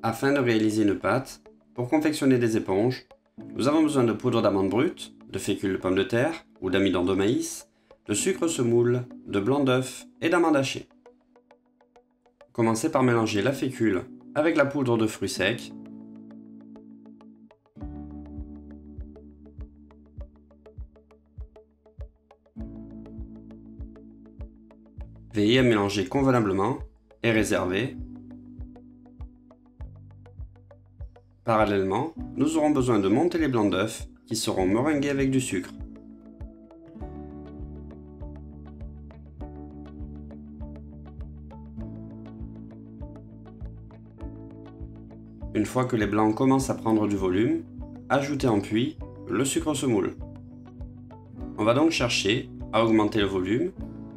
Afin de réaliser une pâte, pour confectionner des éponges, nous avons besoin de poudre d'amande brute, de fécule de pomme de terre ou d'amidon de maïs, de sucre semoule, de blanc d'œuf et d'amandes hachées. Commencez par mélanger la fécule avec la poudre de fruits secs. Veillez à mélanger convenablement et réservez. Parallèlement, nous aurons besoin de monter les blancs d'œufs qui seront meringués avec du sucre. Une fois que les blancs commencent à prendre du volume, ajoutez en puits le sucre semoule. On va donc chercher à augmenter le volume,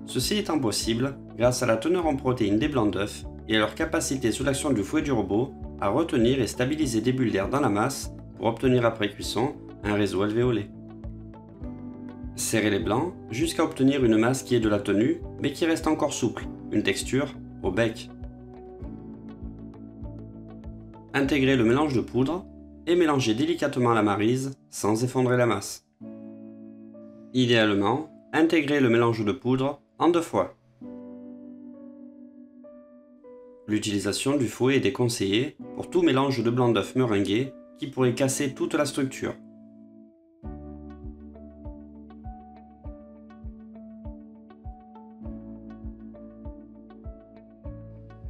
ceci étant possible grâce à la teneur en protéines des blancs d'œufs et à leur capacité sous l'action du fouet du robot à retenir et stabiliser des bulles d'air dans la masse pour obtenir après cuisson un réseau alvéolé. Serrez les blancs jusqu'à obtenir une masse qui ait de la tenue mais qui reste encore souple, une texture au bec. Intégrez le mélange de poudre et mélangez délicatement la maryse sans effondrer la masse. Idéalement, intégrez le mélange de poudre en 2 fois. L'utilisation du fouet est déconseillée pour tout mélange de blanc d'œuf meringué qui pourrait casser toute la structure.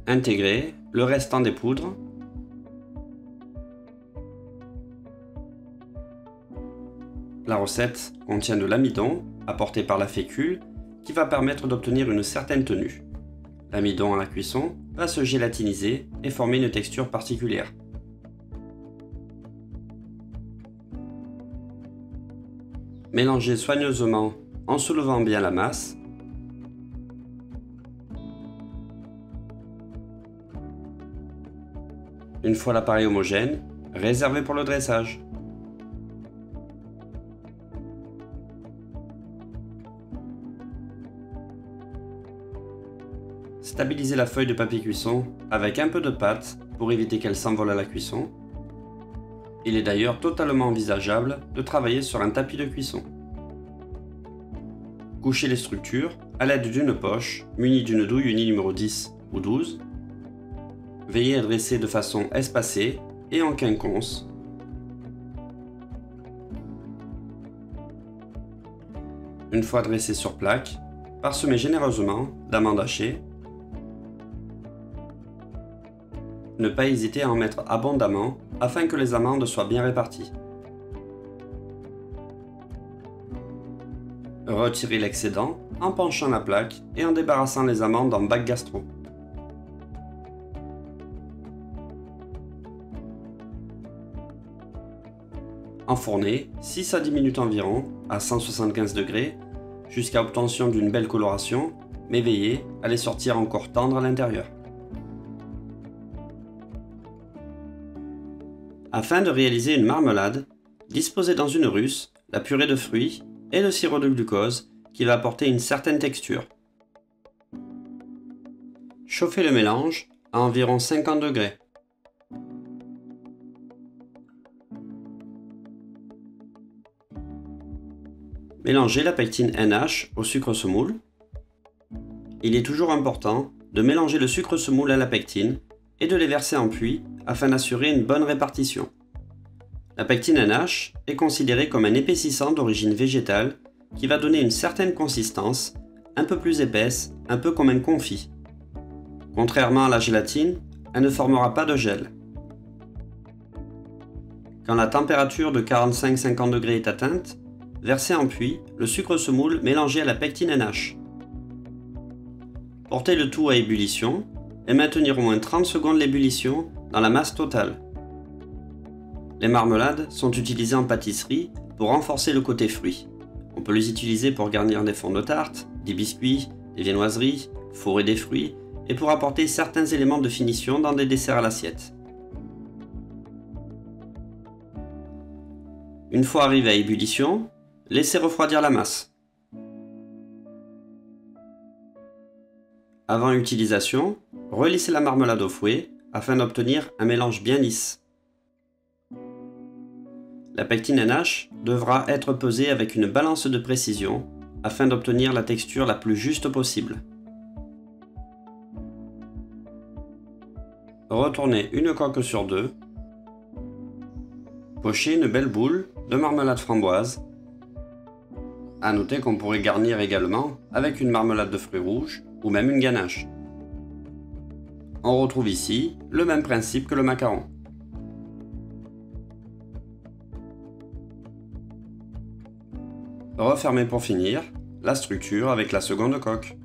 Intégrez le restant des poudres. La recette contient de l'amidon apporté par la fécule qui va permettre d'obtenir une certaine tenue. L'amidon à la cuisson va se gélatiniser et former une texture particulière. Mélangez soigneusement en soulevant bien la masse. Une fois l'appareil homogène, réservez pour le dressage. Stabilisez la feuille de papier cuisson avec un peu de pâte pour éviter qu'elle s'envole à la cuisson. Il est d'ailleurs totalement envisageable de travailler sur un tapis de cuisson. Couchez les structures à l'aide d'une poche munie d'une douille unie numéro 10 ou 12. Veillez à dresser de façon espacée et en quinconce. Une fois dressé sur plaque, parsemez généreusement d'amandes hachées. Ne pas hésiter à en mettre abondamment afin que les amandes soient bien réparties. Retirez l'excédent en penchant la plaque et en débarrassant les amandes en bac gastro. Enfournez 6 à 10 minutes environ à 175 degrés jusqu'à obtention d'une belle coloration, mais veillez à les sortir encore tendres à l'intérieur. Afin de réaliser une marmelade, disposez dans une russe la purée de fruits et le sirop de glucose qui va apporter une certaine texture. Chauffez le mélange à environ 50 degrés. Mélangez la pectine NH au sucre semoule. Il est toujours important de mélanger le sucre semoule à la pectine et de les verser en puits afin d'assurer une bonne répartition. La pectine NH est considérée comme un épaississant d'origine végétale qui va donner une certaine consistance, un peu plus épaisse, un peu comme un confit. Contrairement à la gélatine, elle ne formera pas de gel. Quand la température de 45-50 degrés est atteinte, versez en puits le sucre semoule mélangé à la pectine NH. Portez le tout à ébullition et maintenir au moins 30 secondes l'ébullition dans la masse totale. Les marmelades sont utilisées en pâtisserie pour renforcer le côté fruit. On peut les utiliser pour garnir des fonds de tarte, des biscuits, des viennoiseries, fourrer des fruits et pour apporter certains éléments de finition dans des desserts à l'assiette. Une fois arrivé à ébullition, laissez refroidir la masse. Avant utilisation, relissez la marmelade au fouet afin d'obtenir un mélange bien lisse. La pectine NH devra être pesée avec une balance de précision afin d'obtenir la texture la plus juste possible. Retournez une coque sur deux. Pochez une belle boule de marmelade framboise. À noter qu'on pourrait garnir également avec une marmelade de fruits rouges ou même une ganache. On retrouve ici le même principe que le macaron. Refermez pour finir la structure avec la seconde coque.